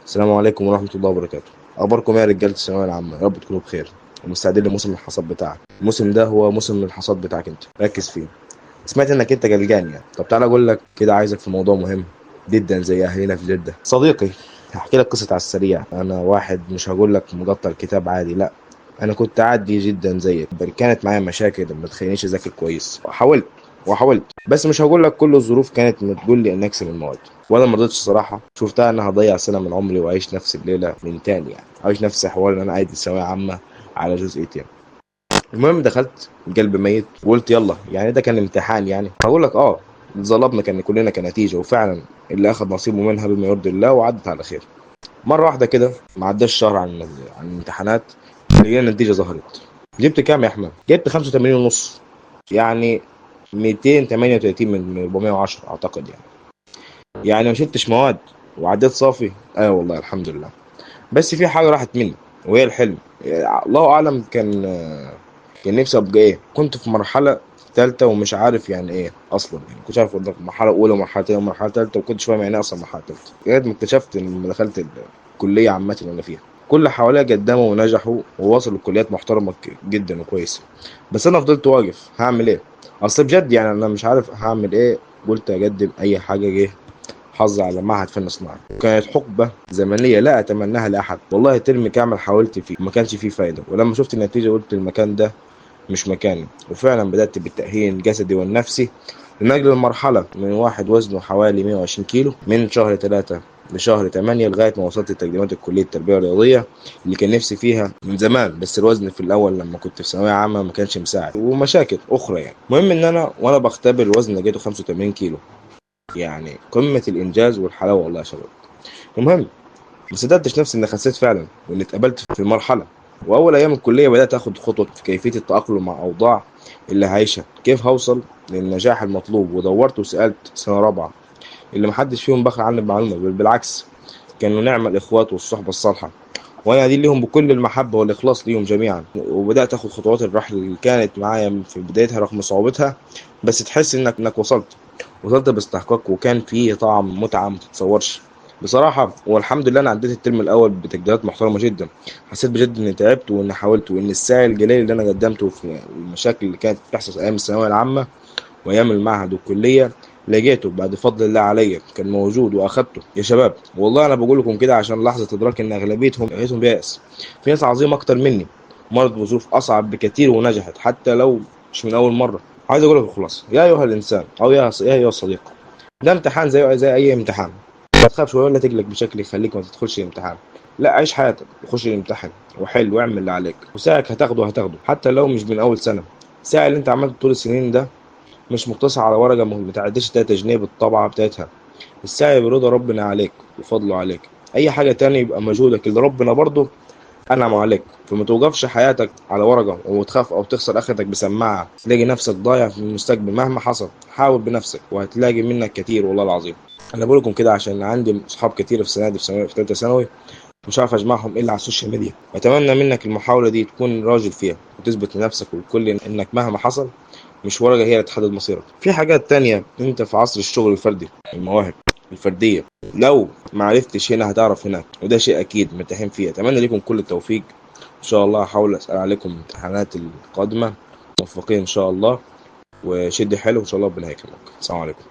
السلام عليكم ورحمة الله وبركاته. أخباركم إيه يا رجالة الثانوية العامة؟ يا رب تكونوا بخير ومستعدين لموسم الحصاد بتاعك. الموسم ده هو موسم الحصاد بتاعك أنت، ركز فيه. سمعت إنك أنت جلجان يعني. طب تعالى أقول لك كده، عايزك في موضوع مهم جدا زي أهلنا في جدة. صديقي، هحكي لك قصة على السريع. أنا واحد مش هقول لك مقطع الكتاب عادي، لا. أنا كنت عادي جدا زيك، بل كانت معايا مشاكل ما تخلينيش أذاكر كويس. وحاولت، بس مش هقول لك كل الظروف كانت بتقول لي إن أكسب المواد، وانا ما رضيتش الصراحه. شفتها انها هضيع سنه من عمري واعيش نفس الليله من تاني، يعني عايش نفس حوار ان انا عايز ثانويه عامه على جزئيتين. المهم دخلت قلب ميت وقلت يلا، يعني ده كان امتحان. يعني هقول لك اتظلمنا كان كلنا كنتيجه، وفعلا اللي اخذ نصيبه منها بما يرضي الله وعدت على خير. مره واحده كده ما عداش شهر عن الامتحانات، لقينا النتيجه ظهرت. جبت كام يا احمد؟ جبت 85 ونص، يعني 238 من 410 اعتقد. يعني ما شلتش مواد وعديت صافي. والله الحمد لله. بس في حاجه راحت مني، وهي الحلم. الله اعلم كان نفسي ابقى ايه. كنت في مرحله ثالثه ومش عارف يعني ايه اصلا، يعني كنت عارف أفضل في مرحله اولى ومرحله ثانيه ومرحله ثالثه، وكنتش فاهم يعني ايه اصلا مرحله ثالثه لغايه ما اكتشفت ان لما دخلت الكليه عامه اللي انا فيها. كل اللي حواليا قدموا ونجحوا ووصلوا لكليات محترمه جدا وكويسه، بس انا فضلت واقف. هعمل ايه؟ اصل بجد يعني انا مش عارف هعمل ايه. قلت اقدم اي حاجه. جه حظي على معهد فن صناعي، كانت حقبة زمنية لا أتمناها لأحد. والله ترم كامل حاولت فيه وما كانش فيه فايدة، ولما شفت النتيجة قلت المكان ده مش مكاني. وفعلا بدأت بالتأهيل الجسدي والنفسي لنقل المرحلة من واحد وزنه حوالي 120 كيلو من شهر 3 لشهر 8، لغاية ما وصلت لتقديمات الكلية التربية الرياضية اللي كان نفسي فيها من زمان. بس الوزن في الأول لما كنت في ثانوية عامة ما كانش مساعد، ومشاكل أخرى يعني. المهم إن أنا وأنا بختبر الوزن لقيته 85 كيلو، يعني قمة الإنجاز والحلاوة والله يا شباب. المهم ما صدقتش نفسي إني خسيت فعلا وإني اتقبلت في المرحلة. وأول أيام الكلية بدأت آخد خطوة في كيفية التأقلم مع أوضاع اللي هعيشها، كيف هوصل للنجاح المطلوب. ودورت وسألت سنة رابعة اللي محدش فيهم بخل عني بمعلومة، بل بالعكس كانوا نعم الإخوات والصحبة الصالحة، وأنا أدين لهم بكل المحبة والإخلاص ليهم جميعا. وبدأت آخد خطوات الرحلة اللي كانت معايا في بدايتها رغم صعوبتها، بس تحس إنك وصلت باستحقاق، وكان فيه طعم متعة ما تتصورش بصراحة. والحمد لله أنا عديت الترم الأول بتقديرات محترمة جدا. حسيت بجد إني تعبت وإني حاولت، وإن السعي الجليل اللي أنا قدمته في المشاكل اللي كانت بتحصل أيام الثانوية العامة وأيام المعهد والكلية لقيته بعد فضل الله عليا كان موجود وأخدته. يا شباب والله أنا بقول لكم كده عشان لحظة إدراك إن أغلبيتهم بيأس. في ناس عظيمة أكتر مني مرت بظروف أصعب بكتير ونجحت حتى لو مش من أول مرة. عايز أقول لك خلاص يا أيها الإنسان أو يا أيها الصديق، ده امتحان زي أي امتحان. ما تخافش ولا تقلق بشكل يخليك ما تدخلش الامتحان. لا، عيش حياتك وخش الامتحان وحل واعمل اللي عليك، وساعك هتاخده حتى لو مش من أول سنة. الساعة اللي أنت عملته طول السنين ده مش مقتصر على ورقة ما تعديش 3 جنيه بالطبعة بتاعتها. السعي برضا ربنا عليك وفضله عليك. أي حاجة تاني يبقى مجهودك اللي ربنا برضه أنعم عليك. فما توقفش حياتك على ورقة وتخاف أو تخسر آخرتك بسماعة تلاقي نفسك ضايع في المستقبل. مهما حصل حاول بنفسك وهتلاقي منك كتير والله العظيم. أنا بقول لكم كده عشان عندي صحاب كتير في سنة دي في ثالثة ثانوي مش عارف أجمعهم إلا على السوشيال ميديا. أتمنى منك المحاولة دي تكون راجل فيها وتثبت لنفسك والكل إنك مهما حصل مش ورقة هي اللي تحدد مصيرك. في حاجات تانية انت في عصر الشغل الفردي، المواهب الفردية، لو ما عرفتش هنا هتعرف هناك، وده شيء اكيد مرتاحين فيه. اتمنى لكم كل التوفيق ان شاء الله. هحاول اسال عليكم الامتحانات القادمة. موفقين ان شاء الله، وشد حلو ان شاء الله ربنا هيكرمك. السلام عليكم.